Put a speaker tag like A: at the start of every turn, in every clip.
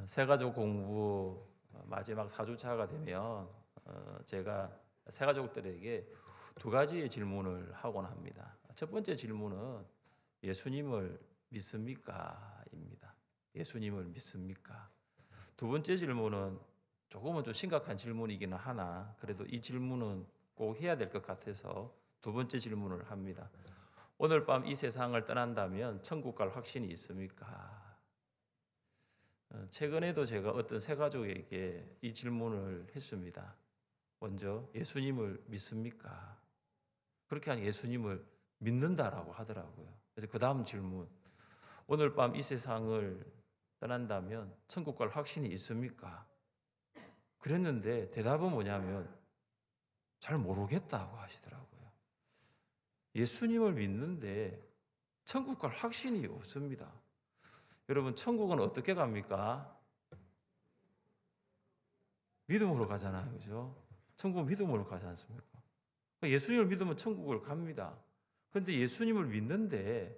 A: 새가족 공부 마지막 4주차가 되면 제가 새가족들에게 두 가지의 질문을 하곤 합니다. 첫 번째 질문은 예수님을 믿습니까? 입니다. 예수님을 믿습니까? 두 번째 질문은 조금은 좀 심각한 질문이기는 하나 그래도 이 질문은 꼭 해야 될 것 같아서 두 번째 질문을 합니다. 오늘 밤 이 세상을 떠난다면 천국 갈 확신이 있습니까? 최근에도 제가 어떤 새 가족에게 이 질문을 했습니다. 먼저 예수님을 믿습니까? 그렇게 하니 예수님을 믿는다라고 하더라고요. 그래서 그 다음 질문, 오늘 밤 이 세상을 떠난다면 천국 갈 확신이 있습니까? 그랬는데 대답은 뭐냐면 잘 모르겠다고 하시더라고요. 예수님을 믿는데 천국 갈 확신이 없습니다. 여러분, 천국은 어떻게 갑니까? 믿음으로 가잖아요. 그죠? 천국 믿음으로 가지 않습니까? 예수님을 믿으면 천국을 갑니다. 그런데 예수님을 믿는데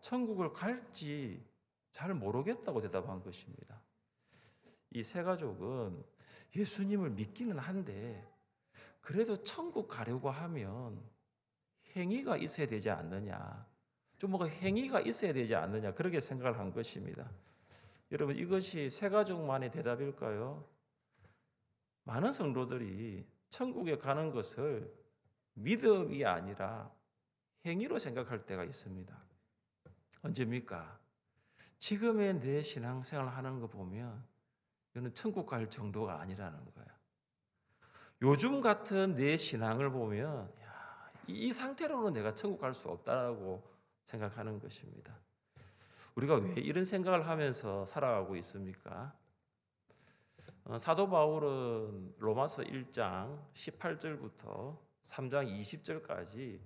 A: 천국을 갈지 잘 모르겠다고 대답한 것입니다. 이 세 가족은 예수님을 믿기는 한데 그래도 천국 가려고 하면 행위가 있어야 되지 않느냐. 좀 뭔가 행위가 있어야 되지 않느냐. 그렇게 생각을 한 것입니다. 여러분, 이것이 세 가족만의 대답일까요? 많은 성도들이 천국에 가는 것을 믿음이 아니라 행위로 생각할 때가 있습니다. 언제입니까? 지금의 내 신앙생활 하는 거 보면 이거는 천국 갈 정도가 아니라는 거야. 요즘 같은 내 신앙을 보면 이 상태로는 내가 천국 갈 수 없다고 생각하는 것입니다. 우리가 왜 이런 생각을 하면서 살아가고 있습니까? 사도 바울은 로마서 1장 18절부터 3장 20절까지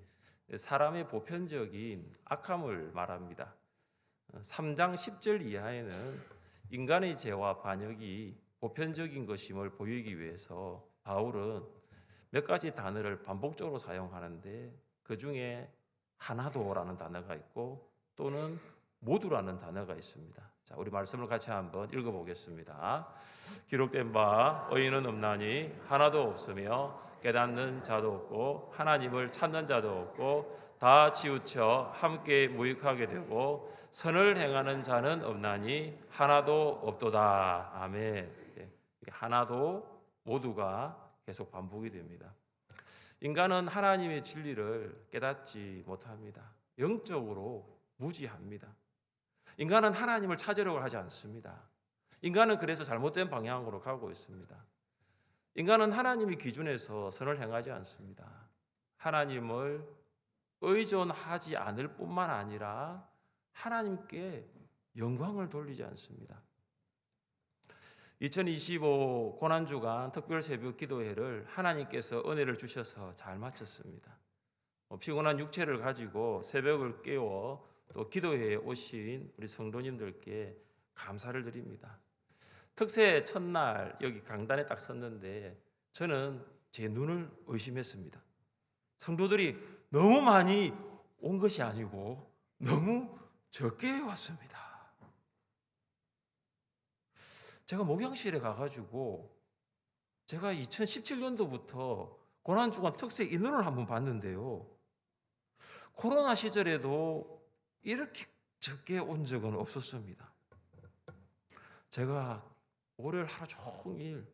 A: 사람의 보편적인 악함을 말합니다. 3장 10절 이하에는 인간의 죄와 반역이 보편적인 것임을 보이기 위해서 바울은 몇 가지 단어를 반복적으로 사용하는데 그 중에 하나도라는 단어가 있고 또는 모두라는 단어가 있습니다. 자, 우리 말씀을 같이 한번 읽어보겠습니다. 기록된 바 의인은 없나니 하나도 없으며 깨닫는 자도 없고 하나님을 찾는 자도 없고 다 치우쳐 함께 무익하게 되고 선을 행하는 자는 없나니 하나도 없도다. 아멘. 하나도 모두가 계속 반복이 됩니다. 인간은 하나님의 진리를 깨닫지 못합니다. 영적으로 무지합니다. 인간은 하나님을 찾으려고 하지 않습니다. 인간은 그래서 잘못된 방향으로 가고 있습니다. 인간은 하나님의 기준에서 선을 행하지 않습니다. 하나님을 의존하지 않을 뿐만 아니라 하나님께 영광을 돌리지 않습니다. 2025 고난주간 특별 새벽 기도회를 하나님께서 은혜를 주셔서 잘 마쳤습니다. 피곤한 육체를 가지고 새벽을 깨워 또 기도회에 오신 우리 성도님들께 감사를 드립니다. 특세 첫날 여기 강단에 딱 섰는데 저는 제 눈을 의심했습니다. 성도들이 너무 많이 온 것이 아니고 너무 적게 왔습니다. 제가 목양실에 가가지고 제가 2017년도부터 고난주간 특세 인원을 한번 봤는데요. 코로나 시절에도 이렇게 적게 온 적은 없었습니다. 제가 월요일 하루 종일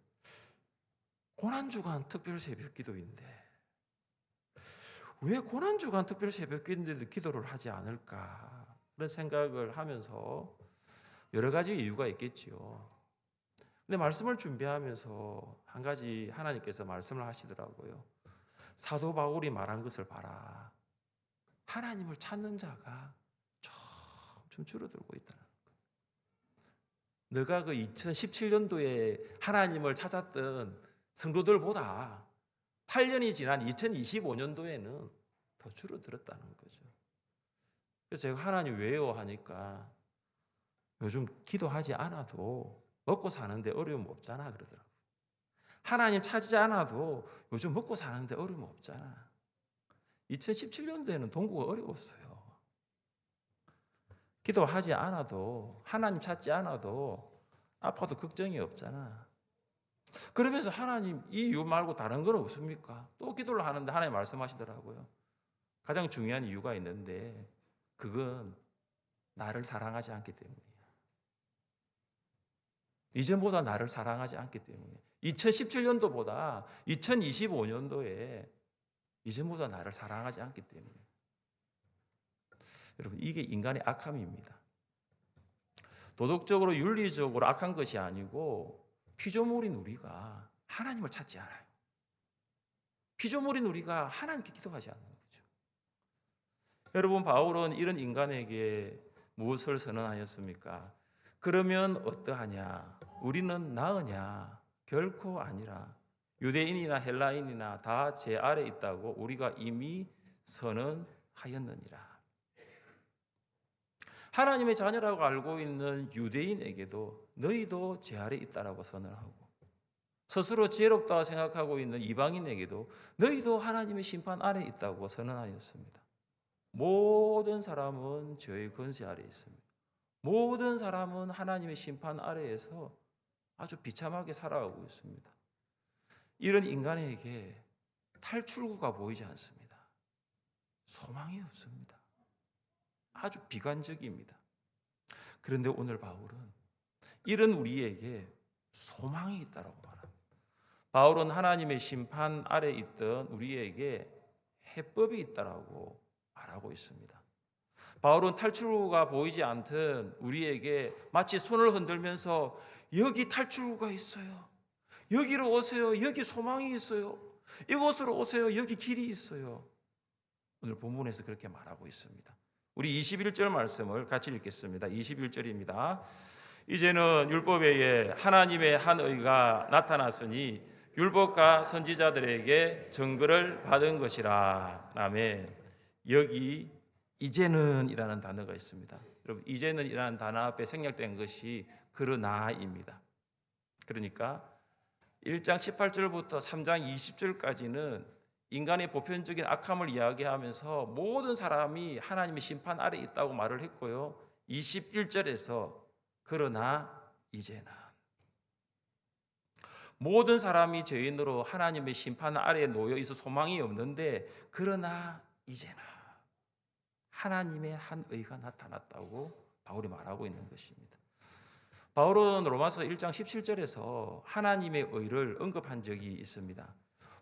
A: 고난주간 특별 새벽 기도인데 왜 고난주간 특별 새벽 기도인데도 기도를 하지 않을까 그런 생각을 하면서 여러 가지 이유가 있겠지요. 근데 말씀을 준비하면서 한 가지 하나님께서 말씀을 하시더라고요. 사도 바울이 말한 것을 봐라. 하나님을 찾는 자가 점점 줄어들고 있다는 거예요. 너가 그 2017년도에 하나님을 찾았던 성도들보다 8년이 지난 2025년도에는 더 줄어들었다는 거죠. 그래서 제가 하나님 왜요 하니까 요즘 기도하지 않아도 먹고 사는데 어려움 없잖아 그러더라고요. 하나님 찾지 않아도 요즘 먹고 사는데 어려움 없잖아. 2017년도에는 동구가 어려웠어요. 기도하지 않아도 하나님 찾지 않아도 아파도 걱정이 없잖아. 그러면서 하나님 이 이유 말고 다른 건 없습니까? 또 기도를 하는데 하나님 말씀하시더라고요. 가장 중요한 이유가 있는데 그건 나를 사랑하지 않기 때문이야. 이전보다 나를 사랑하지 않기 때문에 2017년도보다 2025년도에 이전보다 나를 사랑하지 않기 때문에 여러분 이게 인간의 악함입니다. 도덕적으로 윤리적으로 악한 것이 아니고 피조물인 우리가 하나님을 찾지 않아요. 피조물인 우리가 하나님께 기도하지 않는 거죠. 여러분 바울은 이런 인간에게 무엇을 선언하였습니까? 그러면 어떠하냐? 우리는 나으냐? 결코 아니라 유대인이나 헬라인이나 다 제 아래 있다고 우리가 이미 선언하였느니라. 하나님의 자녀라고 알고 있는 유대인에게도 너희도 제 아래 있다라고 선언하고 스스로 지혜롭다고 생각하고 있는 이방인에게도 너희도 하나님의 심판 아래 있다고 선언하였습니다. 모든 사람은 저의 권세 아래 있습니다. 모든 사람은 하나님의 심판 아래에서 아주 비참하게 살아가고 있습니다. 이런 인간에게 탈출구가 보이지 않습니다. 소망이 없습니다. 아주 비관적입니다. 그런데 오늘 바울은 이런 우리에게 소망이 있다라고 말합니다. 바울은 하나님의 심판 아래 있던 우리에게 해법이 있다라고 말하고 있습니다. 바울은 탈출구가 보이지 않던 우리에게 마치 손을 흔들면서 여기 탈출구가 있어요. 여기로 오세요. 여기 소망이 있어요. 이곳으로 오세요. 여기 길이 있어요. 오늘 본문에서 그렇게 말하고 있습니다. 우리 21절 말씀을 같이 읽겠습니다. 21절입니다. 이제는 율법에 의해 하나님의 한 의가 나타났으니 율법과 선지자들에게 증거를 받은 것이라. 아멘. 여기 이제는이라는 단어가 있습니다. 여러분 이제는이라는 단어 앞에 생략된 것이 그러나입니다. 그러니까 1장 18절부터 3장 20절까지는 인간의 보편적인 악함을 이야기하면서 모든 사람이 하나님의 심판 아래 있다고 말을 했고요. 21절에서 그러나 이제는 모든 사람이 죄인으로 하나님의 심판 아래에 놓여 있어 소망이 없는데 그러나 이제는 하나님의 한 의가 나타났다고 바울이 말하고 있는 것입니다. 바울은 로마서 1장 17절에서 하나님의 의를 언급한 적이 있습니다.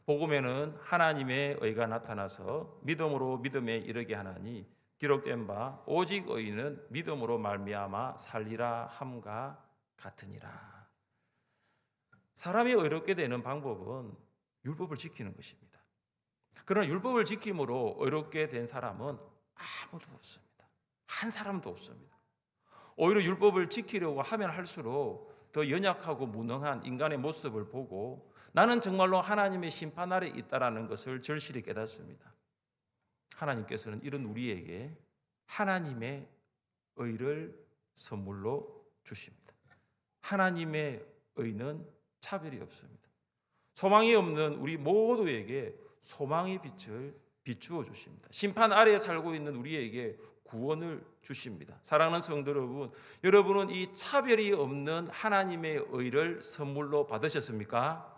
A: 복음에는 하나님의 의가 나타나서 믿음으로 믿음에 이르게 하나니 기록된 바 오직 의인은 믿음으로 말미암아 살리라 함과 같으니라. 사람이 의롭게 되는 방법은 율법을 지키는 것입니다. 그러나 율법을 지킴으로 의롭게 된 사람은 아무도 없습니다. 한 사람도 없습니다. 오히려 율법을 지키려고 하면 할수록 더 연약하고 무능한 인간의 모습을 보고 나는 정말로 하나님의 심판 아래 있다라는 것을 절실히 깨닫습니다. 하나님께서는 이런 우리에게 하나님의 의를 선물로 주십니다. 하나님의 의는 차별이 없습니다. 소망이 없는 우리 모두에게 소망의 빛을 비추어 주십니다. 심판 아래에 살고 있는 우리에게 구원을 주십니다. 사랑하는 성도 여러분, 여러분은 이 차별이 없는 하나님의 의를 선물로 받으셨습니까?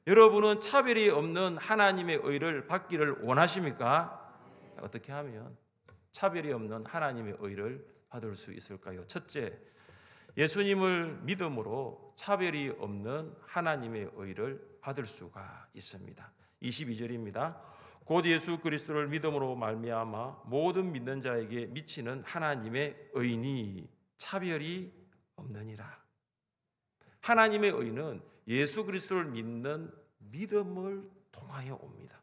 A: 여러분은 차별이 없는 하나님의 의를 받기를 원하십니까? 어떻게 하면 차별이 없는 하나님의 의를 받을 수 있을까요? 첫째, 예수님을 믿음으로 차별이 없는 하나님의 의를 받을 수가 있습니다. 22절입니다. 곧 예수 그리스도를 믿음으로 말미암아 모든 믿는 자에게 미치는 하나님의 의니 차별이 없느니라. 하나님의 의는 예수 그리스도를 믿는 믿음을 통하여 옵니다.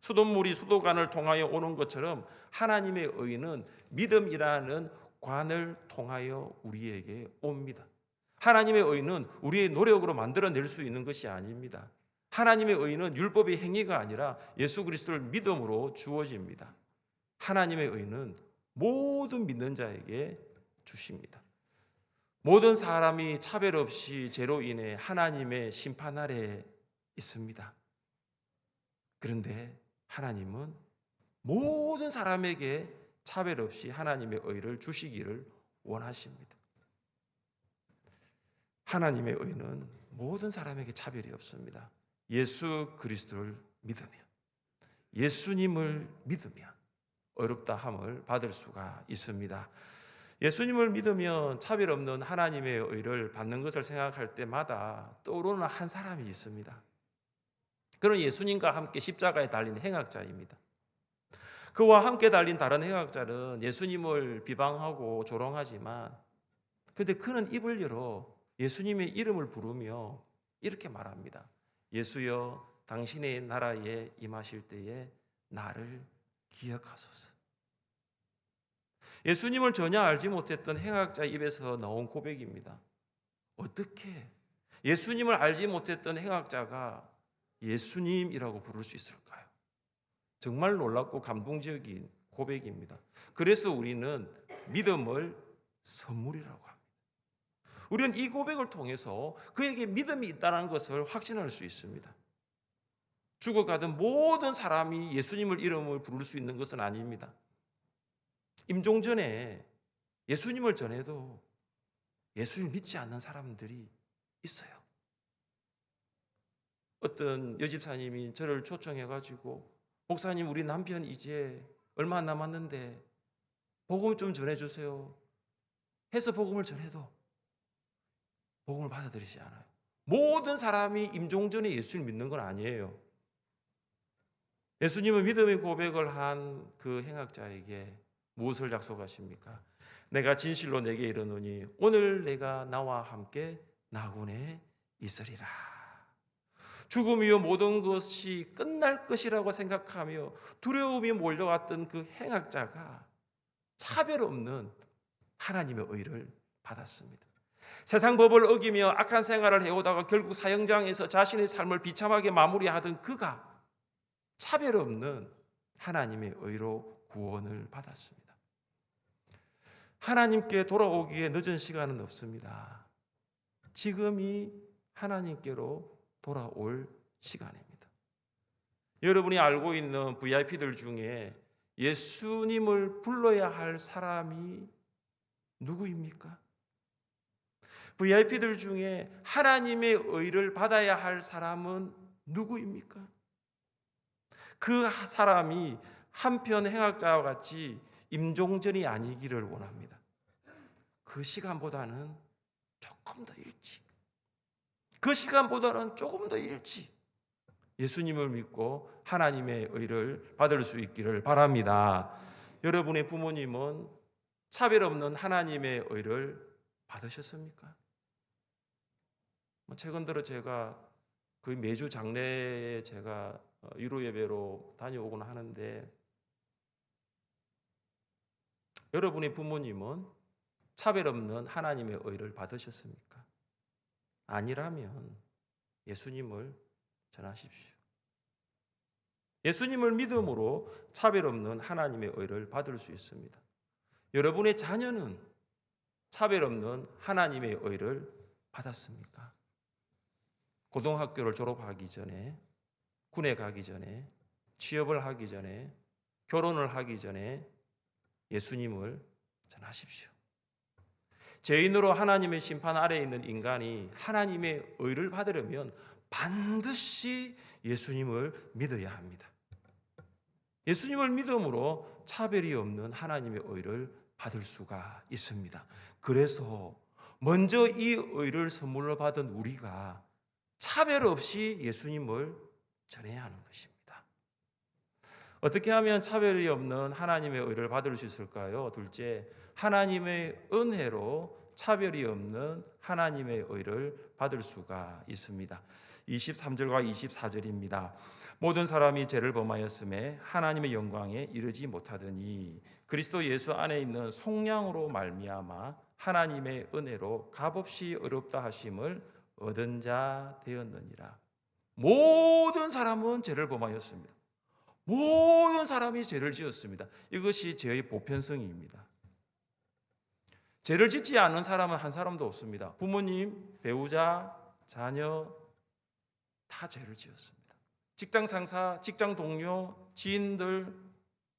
A: 수돗물이 수도관을 통하여 오는 것처럼 하나님의 의는 믿음이라는 관을 통하여 우리에게 옵니다. 하나님의 의는 우리의 노력으로 만들어낼 수 있는 것이 아닙니다. 하나님의 의는 율법의 행위가 아니라 예수 그리스도를 믿음으로 주어집니다. 하나님의 의는 모든 믿는 자에게 주십니다. 모든 사람이 차별 없이 죄로 인해 하나님의 심판 아래 있습니다. 그런데 하나님은 모든 사람에게 차별 없이 하나님의 의를 주시기를 원하십니다. 하나님의 의는 모든 사람에게 차별이 없습니다. 예수 그리스도를 믿으면, 예수님을 믿으면 어렵다 함을 받을 수가 있습니다. 예수님을 믿으면 차별 없는 하나님의 의를 받는 것을 생각할 때마다 떠오르는 한 사람이 있습니다. 그는 예수님과 함께 십자가에 달린 행악자입니다. 그와 함께 달린 다른 행악자는 예수님을 비방하고 조롱하지만, 그런데 그는 입을 열어 예수님의 이름을 부르며 이렇게 말합니다. 예수여, 당신의 나라에 임하실 때에 나를 기억하소서. 예수님을 전혀 알지 못했던 행악자 입에서 나온 고백입니다. 어떻게 예수님을 알지 못했던 행악자가 예수님이라고 부를 수 있을까요? 정말 놀랍고 감동적인 고백입니다. 그래서 우리는 믿음을 선물이라고 합니다. 우리는 이 고백을 통해서 그에게 믿음이 있다는 것을 확신할 수 있습니다. 죽어가던 모든 사람이 예수님을 이름을 부를 수 있는 것은 아닙니다. 임종전에 예수님을 전해도 예수님을 믿지 않는 사람들이 있어요. 어떤 여집사님이 저를 초청해가지고, 목사님, 우리 남편 이제 얼마 안 남았는데 복음 좀 전해주세요 해서 복음을 전해도 복음을 받아들이지 않아요. 모든 사람이 임종전에 예수를 믿는 건 아니에요. 예수님은 믿음의 고백을 한 그 행악자에게 무엇을 약속하십니까? 내가 진실로 내게 이르노니 오늘 내가 나와 함께 나군에 있으리라. 죽음이요 모든 것이 끝날 것이라고 생각하며 두려움이 몰려왔던 그 행악자가 차별 없는 하나님의 의를 받았습니다. 세상 법을 어기며 악한 생활을 해오다가 결국 사형장에서 자신의 삶을 비참하게 마무리하던 그가 차별 없는 하나님의 의로 구원을 받았습니다. 하나님께 돌아오기에 늦은 시간은 없습니다. 지금이 하나님께로 돌아올 시간입니다. 여러분이 알고 있는 VIP들 중에 예수님을 불러야 할 사람이 누구입니까? VIP들 중에 하나님의 의를 받아야 할 사람은 누구입니까? 그 사람이 한편 행악자와 같이 임종전이 아니기를 원합니다. 그 시간보다는 조금 더 일찍, 그 시간보다는 조금 더 일찍 예수님을 믿고 하나님의 의를 받을 수 있기를 바랍니다. 여러분의 부모님은 차별 없는 하나님의 의를 받으셨습니까? 최근 들어 제가 거의 매주 장례에 제가 위로 예배로 다녀오곤 하는데, 여러분의 부모님은 차별 없는 하나님의 의를 받으셨습니까? 아니라면 예수님을 전하십시오. 예수님을 믿음으로 차별 없는 하나님의 의를 받을 수 있습니다. 여러분의 자녀는 차별 없는 하나님의 의를 받았습니까? 고등학교를 졸업하기 전에, 군에 가기 전에, 취업을 하기 전에, 결혼을 하기 전에 예수님을 전하십시오. 죄인으로 하나님의 심판 아래에 있는 인간이 하나님의 의를 받으려면 반드시 예수님을 믿어야 합니다. 예수님을 믿음으로 차별이 없는 하나님의 의를 받을 수가 있습니다. 그래서 먼저 이 의를 선물로 받은 우리가 차별 없이 예수님을 전해야 하는 것입니다. 어떻게 하면 차별이 없는 하나님의 의를 받을 수 있을까요? 둘째, 하나님의 은혜로 차별이 없는 하나님의 의를 받을 수가 있습니다. 23절과 24절입니다. 모든 사람이 죄를 범하였음에 하나님의 영광에 이르지 못하더니 그리스도 예수 안에 있는 속량으로 말미암아 하나님의 은혜로 값없이 어렵다 하심을 얻은 자 되었느니라. 모든 사람은 죄를 범하였습니다. 모든 사람이 죄를 지었습니다. 이것이 죄의 보편성입니다. 죄를 짓지 않는 사람은 한 사람도 없습니다. 부모님, 배우자, 자녀 다 죄를 지었습니다. 직장 상사, 직장 동료, 지인들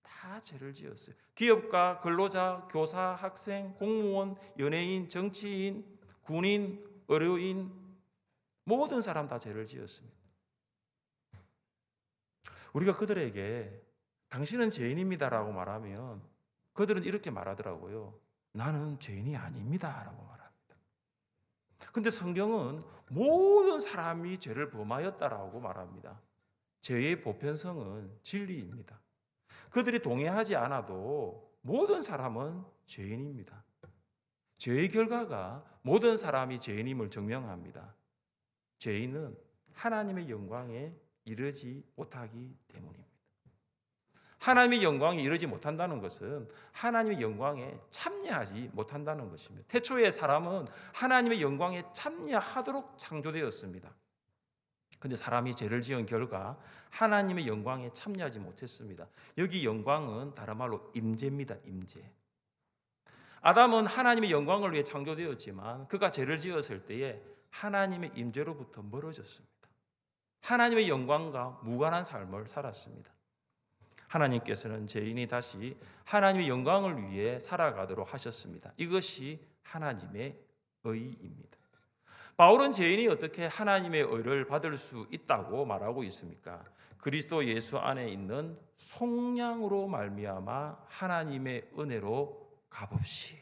A: 다 죄를 지었어요. 기업가, 근로자, 교사, 학생, 공무원, 연예인, 정치인, 군인 의료인, 모든 사람 다 죄를 지었습니다. 우리가 그들에게 당신은 죄인입니다라고 말하면 그들은 이렇게 말하더라고요. 나는 죄인이 아닙니다라고 말합니다. 근데 성경은 모든 사람이 죄를 범하였다라고 말합니다. 죄의 보편성은 진리입니다. 그들이 동의하지 않아도 모든 사람은 죄인입니다. 죄의 결과가 모든 사람이 죄인임을 증명합니다. 죄인은 하나님의 영광에 이르지 못하기 때문입니다. 하나님의 영광에 이르지 못한다는 것은 하나님의 영광에 참여하지 못한다는 것입니다. 태초에 사람은 하나님의 영광에 참여하도록 창조되었습니다. 그런데 사람이 죄를 지은 결과 하나님의 영광에 참여하지 못했습니다. 여기 영광은 다른 말로 임재입니다. 임재. 아담은 하나님의 영광을 위해 창조되었지만 그가 죄를 지었을 때에 하나님의 임재로부터 멀어졌습니다. 하나님의 영광과 무관한 삶을 살았습니다. 하나님께서는 죄인이 다시 하나님의 영광을 위해 살아가도록 하셨습니다. 이것이 하나님의 의입니다. 바울은 죄인이 어떻게 하나님의 의를 받을 수 있다고 말하고 있습니까? 그리스도 예수 안에 있는 속량으로 말미암아 하나님의 은혜로 값없이.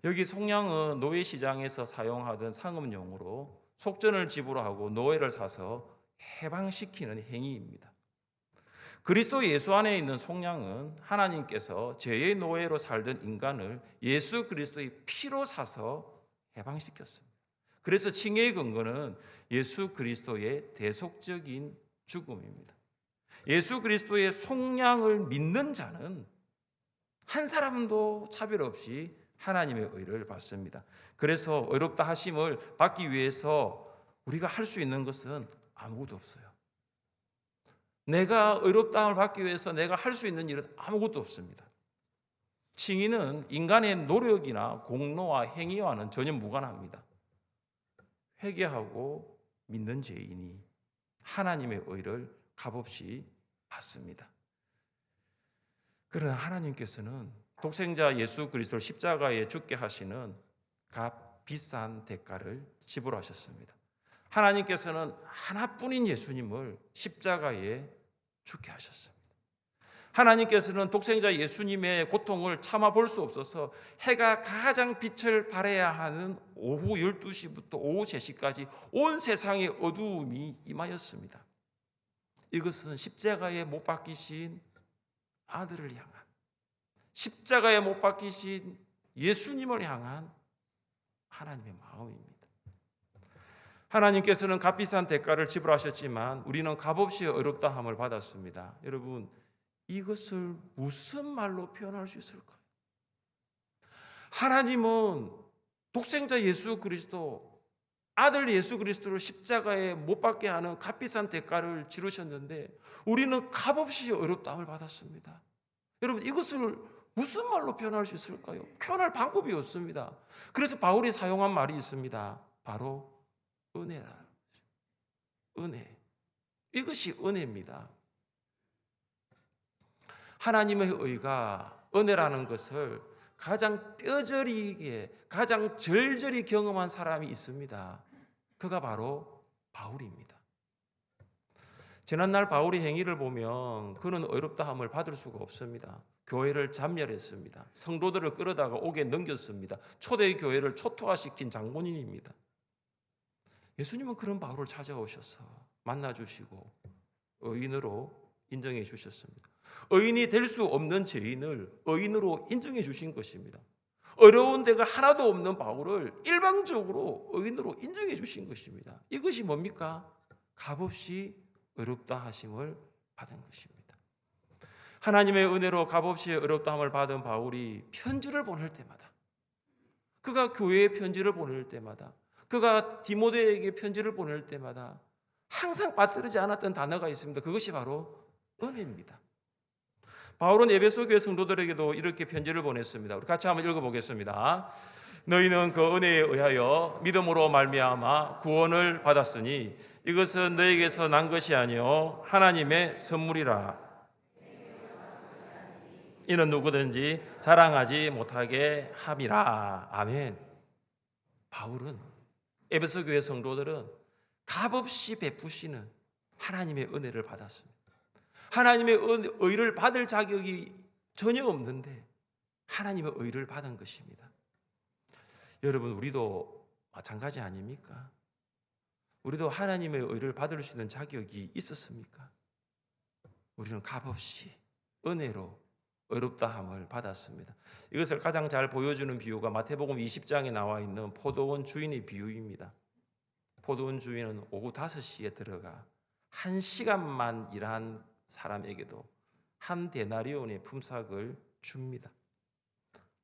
A: 여기 속량은 노예 시장에서 사용하던 상업용으로 속전을 지불하고 노예를 사서 해방시키는 행위입니다. 그리스도 예수 안에 있는 속량은 하나님께서 죄의 노예로 살던 인간을 예수 그리스도의 피로 사서 해방시켰습니다. 그래서 칭의의 근거는 예수 그리스도의 대속적인 죽음입니다. 예수 그리스도의 속량을 믿는 자는 한 사람도 차별 없이 하나님의 의를 받습니다. 그래서 의롭다 하심을 받기 위해서 우리가 할 수 있는 것은 아무것도 없어요. 내가 의롭다함을 받기 위해서 내가 할 수 있는 일은 아무것도 없습니다. 칭의는 인간의 노력이나 공로와 행위와는 전혀 무관합니다. 회개하고 믿는 죄인이 하나님의 의를 값없이 받습니다. 그러나 하나님께서는 독생자 예수 그리스도를 십자가에 죽게 하시는 값 비싼 대가를 지불하셨습니다. 하나님께서는 하나뿐인 예수님을 십자가에 죽게 하셨습니다. 하나님께서는 독생자 예수님의 고통을 참아볼 수 없어서 해가 가장 빛을 발해야 하는 오후 12시부터 오후 3시까지 온 세상에 어두움이 임하였습니다. 이것은 십자가에 못 박히신 아들을 향한, 십자가에 못 박히신 예수님을 향한 하나님의 마음입니다. 하나님께서는 값비싼 대가를 지불하셨지만 우리는 값없이 의롭다함을 받았습니다. 여러분, 이것을 무슨 말로 표현할 수 있을까요? 하나님은 독생자 예수 그리스도, 아들 예수 그리스도를 십자가에 못 박게 하는 값비싼 대가를 치르셨는데 우리는 값없이 의롭다함을 받았습니다. 여러분, 이것을 무슨 말로 표현할 수 있을까요? 표현할 방법이 없습니다. 그래서 바울이 사용한 말이 있습니다. 바로 은혜라는 거죠. 은혜. 이것이 은혜입니다. 하나님의 의가 은혜라는 것을 가장 뼈저리게, 가장 절절히 경험한 사람이 있습니다. 그가 바로 바울입니다. 지난날 바울의 행위를 보면 그는 의롭다함을 받을 수가 없습니다. 교회를 잠멸했습니다. 성도들을 끌어다가 옥에 넘겼습니다. 초대 교회를 초토화시킨 장본인입니다. 예수님은 그런 바울을 찾아오셔서 만나주시고 의인으로 인정해 주셨습니다. 의인이 될 수 없는 죄인을 의인으로 인정해 주신 것입니다. 어려운 데가 하나도 없는 바울을 일방적으로 의인으로 인정해 주신 것입니다. 이것이 뭡니까? 값없이 의롭다 하심을 받은 것입니다. 하나님의 은혜로 값없이 의롭다함을 받은 바울이 편지를 보낼 때마다, 그가 교회에 편지를 보낼 때마다, 그가 디모데에게 편지를 보낼 때마다 항상 빠뜨리지 않았던 단어가 있습니다. 그것이 바로 은혜입니다. 바울은 에베소 교회 성도들에게도 이렇게 편지를 보냈습니다. 우리 같이 한번 읽어보겠습니다. 너희는 그 은혜에 의하여 믿음으로 말미암아 구원을 받았으니 이것은 너에게서 난 것이 아니요 하나님의 선물이라. 이는 누구든지 자랑하지 못하게 함이라. 아멘. 바울은, 에베소 교회 성도들은 값없이 베푸시는 하나님의 은혜를 받았습니다. 하나님의 의를 받을 자격이 전혀 없는데 하나님의 의를 받은 것입니다. 여러분, 우리도 마찬가지 아닙니까? 우리도 하나님의 의를 받을 수 있는 자격이 있었습니까? 우리는 값없이 은혜로 의롭다함을 받았습니다. 이것을 가장 잘 보여주는 비유가 마태복음 20장에 나와 있는 포도원 주인의 비유입니다. 포도원 주인은 오후 5시에 들어가 1시간만 일한 사람에게도 한 데나리온의 품삯을 줍니다.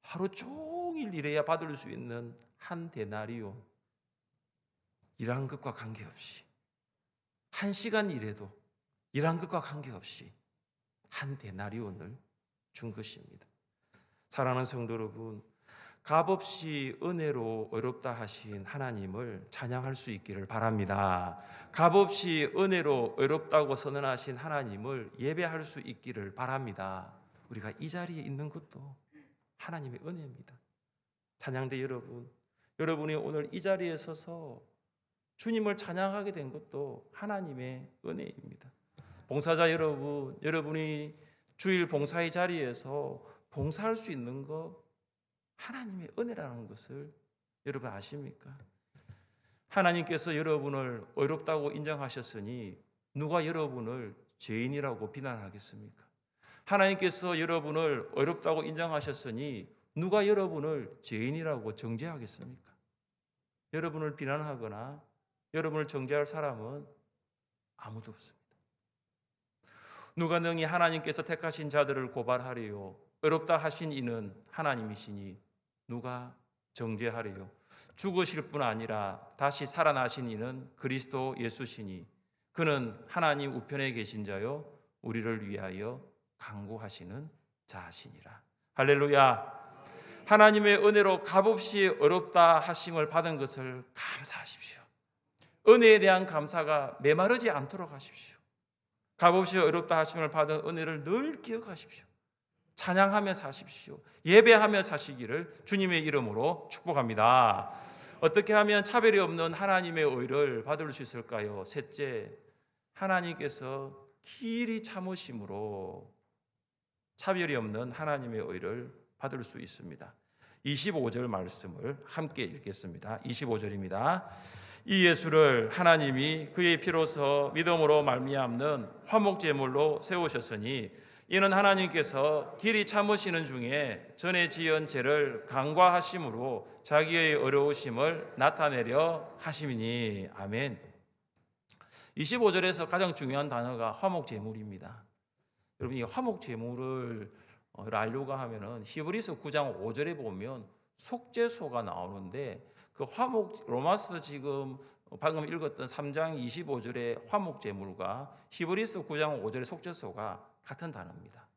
A: 하루 종일 일해야 받을 수 있는 한 데나리온, 일한 것과 관계없이 1시간 일해도 일한 것과 관계없이 한 데나리온을 준 것입니다. 사랑하는 성도 여러분, 값없이 은혜로 의롭다 하신 하나님을 찬양할 수 있기를 바랍니다. 값없이 은혜로 의롭다고 선언하신 하나님을 예배할 수 있기를 바랍니다. 우리가 이 자리에 있는 것도 하나님의 은혜입니다. 찬양대 여러분, 여러분이 오늘 이 자리에 서서 주님을 찬양하게 된 것도 하나님의 은혜입니다. 봉사자 여러분, 여러분이 주일 봉사의 자리에서 봉사할 수 있는 것 하나님의 은혜라는 것을 여러분 아십니까? 하나님께서 여러분을 의롭다고 인정하셨으니 누가 여러분을 죄인이라고 비난하겠습니까? 하나님께서 여러분을 의롭다고 인정하셨으니 누가 여러분을 죄인이라고 정죄하겠습니까? 여러분을 비난하거나 여러분을 정죄할 사람은 아무도 없습니다. 누가 능히 하나님께서 택하신 자들을 고발하리요? 의롭다 하신 이는 하나님이시니 누가 정죄하리요? 죽으실 뿐 아니라 다시 살아나신 이는 그리스도 예수시니 그는 하나님 우편에 계신 자요 우리를 위하여 간구하시는 자시니라. 할렐루야. 하나님의 은혜로 값없이 의롭다 하심을 받은 것을 감사하십시오. 은혜에 대한 감사가 메마르지 않도록 하십시오. 값없이 의롭다 하심을 받은 은혜를 늘 기억하십시오. 찬양하며 사십시오. 예배하며 사시기를 주님의 이름으로 축복합니다. 어떻게 하면 차별이 없는 하나님의 의를 받을 수 있을까요? 셋째, 하나님께서 길이 참으심으로 차별이 없는 하나님의 의를 받을 수 있습니다. 25절 말씀을 함께 읽겠습니다. 25절입니다. 이 예수를 하나님이 그의 피로서 믿음으로 말미암는 화목제물로 세우셨으니 이는 하나님께서 길이 참으시는 중에 전에 지은 죄를 간과하심으로 자기의 어려우심을 나타내려 하심이니. 아멘. 25절에서 가장 중요한 단어가 화목제물입니다. 여러분, 이 화목제물을 알려고 하면은 히브리서 9장 5절에 보면 속죄소가 나오는데 그 화목, 로마서 지금 방금 읽었던 3장 25절의 화목제물과 히브리서 9장 5절의 속죄소가 같은 단어입니다.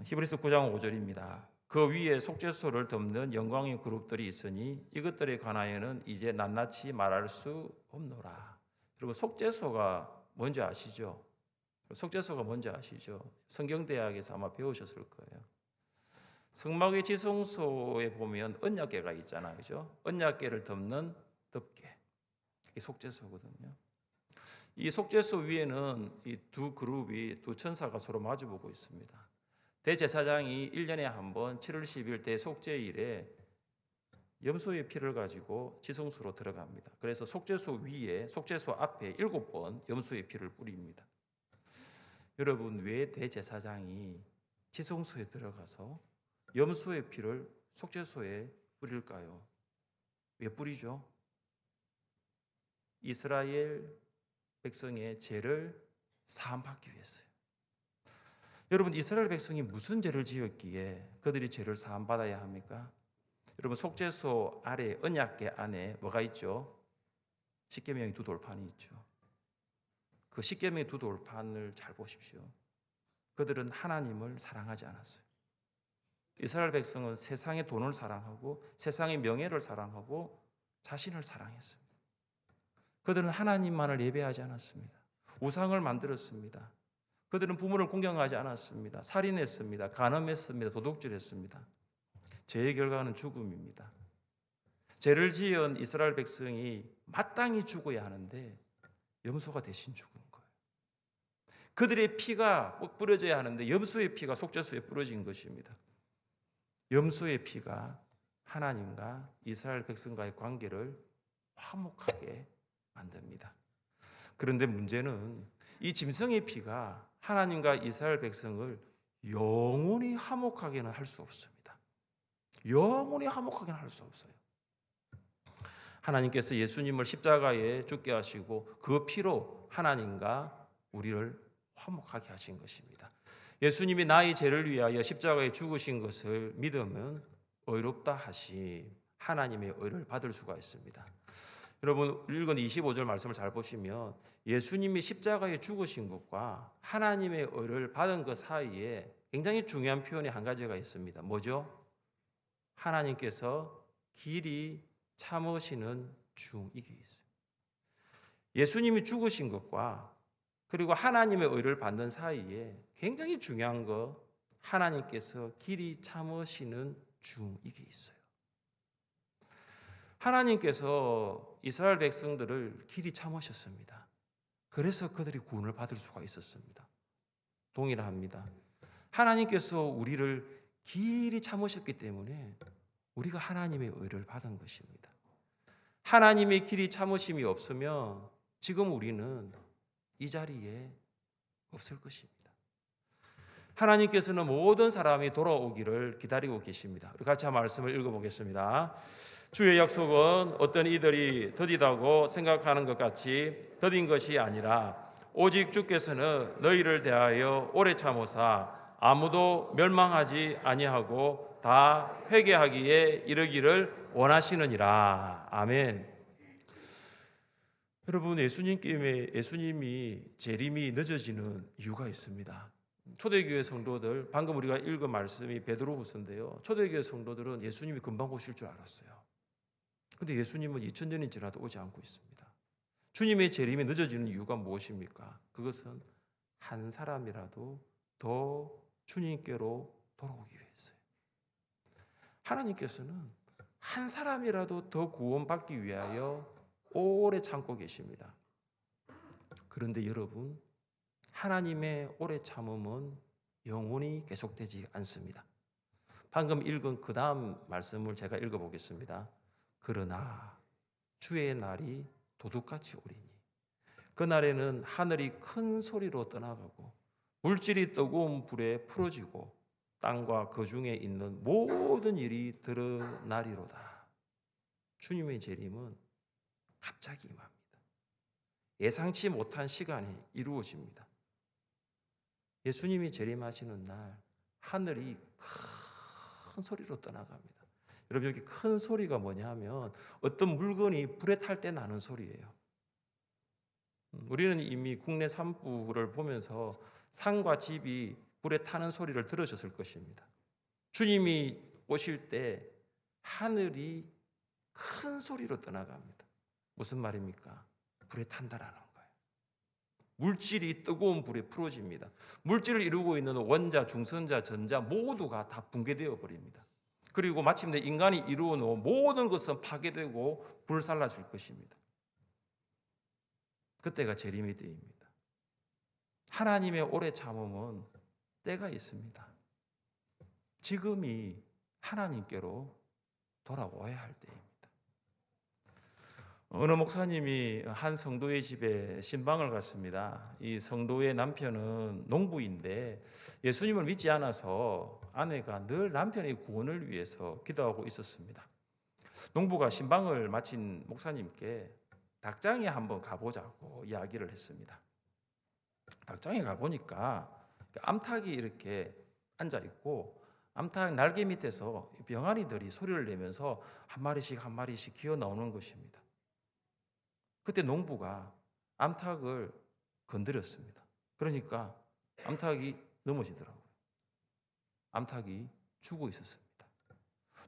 A: 히브리서 9장 5절입니다. 그 위에 속죄소를 덮는 영광의 그룹들이 있으니 이것들에 관하여는 이제 낱낱이 말할 수 없노라. 그리고 속죄소가 뭔지 아시죠? 속죄소가 뭔지 아시죠? 성경대학에서 아마 배우셨을 거예요. 성막의 지성소에 보면 언약궤가 있잖아요, 그죠? 언약궤를 덮는 덮개, 이게 속죄소거든요. 이 속죄소 위에는 이 두 그룹이, 두 천사가 서로 마주보고 있습니다. 대제사장이 1년에 한 번 7월 10일 대속죄일에 염소의 피를 가지고 지성소로 들어갑니다. 그래서 속죄소 위에, 속죄소 앞에 7번 염소의 피를 뿌립니다. 여러분, 왜 대제사장이 지성소에 들어가서 염소의 피를 속죄소에 뿌릴까요? 왜 뿌리죠? 이스라엘 백성의 죄를 사함받기 위해서요. 여러분, 이스라엘 백성이 무슨 죄를 지었기에 그들이 죄를 사함받아야 합니까? 여러분, 속죄소 아래 언약궤 안에 뭐가 있죠? 십계명의 두 돌판이 있죠. 그 십계명의 두 돌판을 잘 보십시오. 그들은 하나님을 사랑하지 않았어요. 이스라엘 백성은 세상의 돈을 사랑하고 세상의 명예를 사랑하고 자신을 사랑했습니다. 그들은 하나님만을 예배하지 않았습니다. 우상을 만들었습니다. 그들은 부모를 공경하지 않았습니다. 살인했습니다. 간음했습니다. 도둑질했습니다. 죄의 결과는 죽음입니다. 죄를 지은 이스라엘 백성이 마땅히 죽어야 하는데 염소가 대신 죽은 거예요. 그들의 피가 뿌려져야 하는데 염소의 피가 속죄소에 뿌려진 것입니다. 염소의 피가 하나님과 이스라엘 백성과의 관계를 화목하게 만듭니다. 그런데 문제는 이 짐승의 피가 하나님과 이스라엘 백성을 영원히 화목하게는 할 수 없습니다. 영원히 화목하게는 할 수 없어요. 하나님께서 예수님을 십자가에 죽게 하시고 그 피로 하나님과 우리를 화목하게 하신 것입니다. 예수님이 나의 죄를 위하여 십자가에 죽으신 것을 믿으면 의롭다 하시 하나님의 의를 받을 수가 있습니다. 여러분 읽은 25절 말씀을 잘 보시면 예수님이 십자가에 죽으신 것과 하나님의 의를 받은 것 사이에 굉장히 중요한 표현이 한 가지가 있습니다. 뭐죠? 하나님께서 길이 참으시는 중 이게 있어요. 예수님이 죽으신 것과 그리고 하나님의 의를 받는 사이에 굉장히 중요한 거 하나님께서 길이 참으시는 중 이게 있어요. 하나님께서 이스라엘 백성들을 길이 참으셨습니다. 그래서 그들이 구원을 받을 수가 있었습니다. 동일합니다. 하나님께서 우리를 길이 참으셨기 때문에 우리가 하나님의 의를 받은 것입니다. 하나님의 길이 참으심이 없으면 지금 우리는 이 자리에 없을 것입니다. 하나님께서는 모든 사람이 돌아오기를 기다리고 계십니다. 우리 같이 말씀을 읽어보겠습니다. 주의 약속은 어떤 이들이 더디다고 생각하는 것 같이 더딘 것이 아니라 오직 주께서는 너희를 대하여 오래 참으사 아무도 멸망하지 아니하고 다 회개하기에 이르기를 원하시느니라. 아멘. 여러분 예수님이 재림이 늦어지는 이유가 있습니다. 초대교회 성도들 방금 우리가 읽은 말씀이 베드로후서인데요. 초대교회 성도들은 예수님이 금방 오실 줄 알았어요. 근데 예수님은 2000년이 지나도 오지 않고 있습니다. 주님의 재림이 늦어지는 이유가 무엇입니까? 그것은 한 사람이라도 더 주님께로 돌아오기 위해서요. 하나님께서는 한 사람이라도 더 구원받기 위하여 오래 참고 계십니다. 그런데 여러분, 하나님의 오래 참음은 영원히 계속되지 않습니다. 방금 읽은 그 다음 말씀을 제가 읽어보겠습니다. 그러나 주의 날이 도둑같이 오리니 그날에는 하늘이 큰 소리로 떠나가고 물질이 뜨거운 불에 풀어지고 땅과 그 중에 있는 모든 일이 드러나리로다. 주님의 재림은 갑자기 임합니다. 예상치 못한 시간이 이루어집니다. 예수님이 재림하시는 날 하늘이 큰 소리로 떠나갑니다. 여러분 여기 큰 소리가 뭐냐 하면 어떤 물건이 불에 탈 때 나는 소리예요. 우리는 이미 국내 산불을 보면서 산과 집이 불에 타는 소리를 들으셨을 것입니다. 주님이 오실 때 하늘이 큰 소리로 떠나갑니다. 무슨 말입니까? 불에 탄다라는 거예요. 물질이 뜨거운 불에 풀어집니다. 물질을 이루고 있는 원자, 중선자, 전자 모두가 다 붕괴되어 버립니다. 그리고 마침내 인간이 이루어 놓은 모든 것은 파괴되고 불살라질 것입니다. 그때가 재림의 때입니다. 하나님의 오래 참음은 때가 있습니다. 지금이 하나님께로 돌아와야 할 때입니다. 어느 목사님이 한 성도의 집에 신방을 갔습니다. 이 성도의 남편은 농부인데 예수님을 믿지 않아서 아내가 늘 남편의 구원을 위해서 기도하고 있었습니다. 농부가 신방을 마친 목사님께 닭장에 한번 가보자고 이야기를 했습니다. 닭장에 가보니까 암탉이 이렇게 앉아 있고 암탉 날개 밑에서 병아리들이 소리를 내면서 한 마리씩 기어 나오는 것입니다. 그때 농부가 암탉을 건드렸습니다. 그러니까 암탉이 넘어지더라고요. 암탉이 죽어 있었습니다.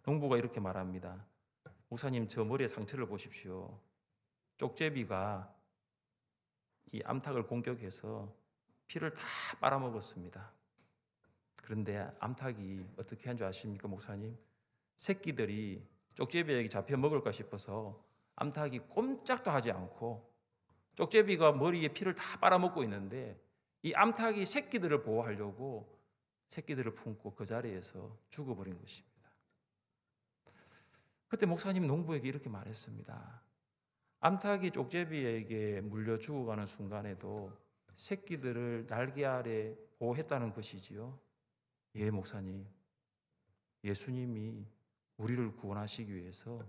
A: 농부가 이렇게 말합니다. 목사님 저 머리에 상처를 보십시오. 쪽제비가 이 암탉을 공격해서 피를 다 빨아먹었습니다. 그런데 암탉이 어떻게 한 줄 아십니까 목사님? 새끼들이 쪽제비에게 잡혀 먹을까 싶어서 암탉이 꼼짝도 하지 않고 쪽제비가 머리에 피를 다 빨아먹고 있는데 이 암탉이 새끼들을 보호하려고 새끼들을 품고 그 자리에서 죽어버린 것입니다. 그때 목사님 농부에게 이렇게 말했습니다. 암탉이 쪽제비에게 물려 죽어가는 순간에도 새끼들을 날개 아래 보호했다는 것이지요. 예, 목사님. 예수님이 우리를 구원하시기 위해서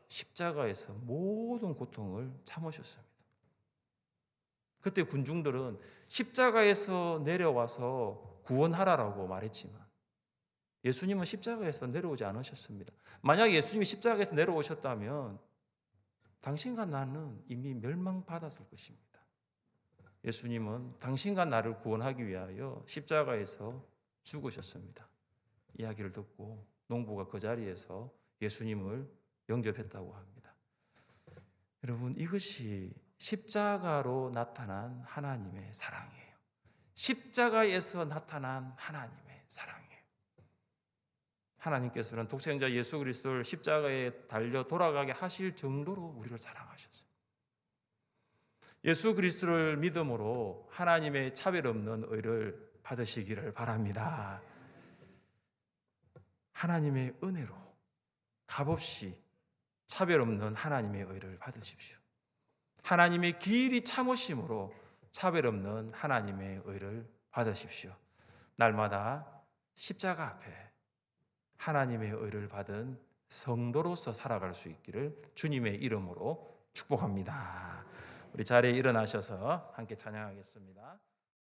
A: 십자가에서 모든 고통을 참으셨습니다. 그때 군중들은 십자가에서 내려와서 구원하라라고 말했지만 예수님은 십자가에서 내려오지 않으셨습니다. 만약 예수님이 십자가에서 내려오셨다면 당신과 나는 이미 멸망받았을 것입니다. 예수님은 당신과 나를 구원하기 위하여 십자가에서 죽으셨습니다. 이야기를 듣고 농부가 그 자리에서 예수님을 영접했다고 합니다. 여러분, 이것이 십자가로 나타난 하나님의 사랑이에요. 십자가에서 나타난 하나님의 사랑이에요. 하나님께서는 독생자 예수 그리스도를 십자가에 달려 돌아가게 하실 정도로 우리를 사랑하셨어요. 예수 그리스도를 믿음으로 하나님의 차별 없는 의를 받으시기를 바랍니다. 하나님의 은혜로 값없이 차별 없는 하나님의 의를 받으십시오. 하나님의 길이 참으심으로 차별 없는 하나님의 의를 받으십시오. 날마다 십자가 앞에 하나님의 의를 받은 성도로서 살아갈 수 있기를 주님의 이름으로 축복합니다. 우리 자리에 일어나셔서 함께 찬양하겠습니다.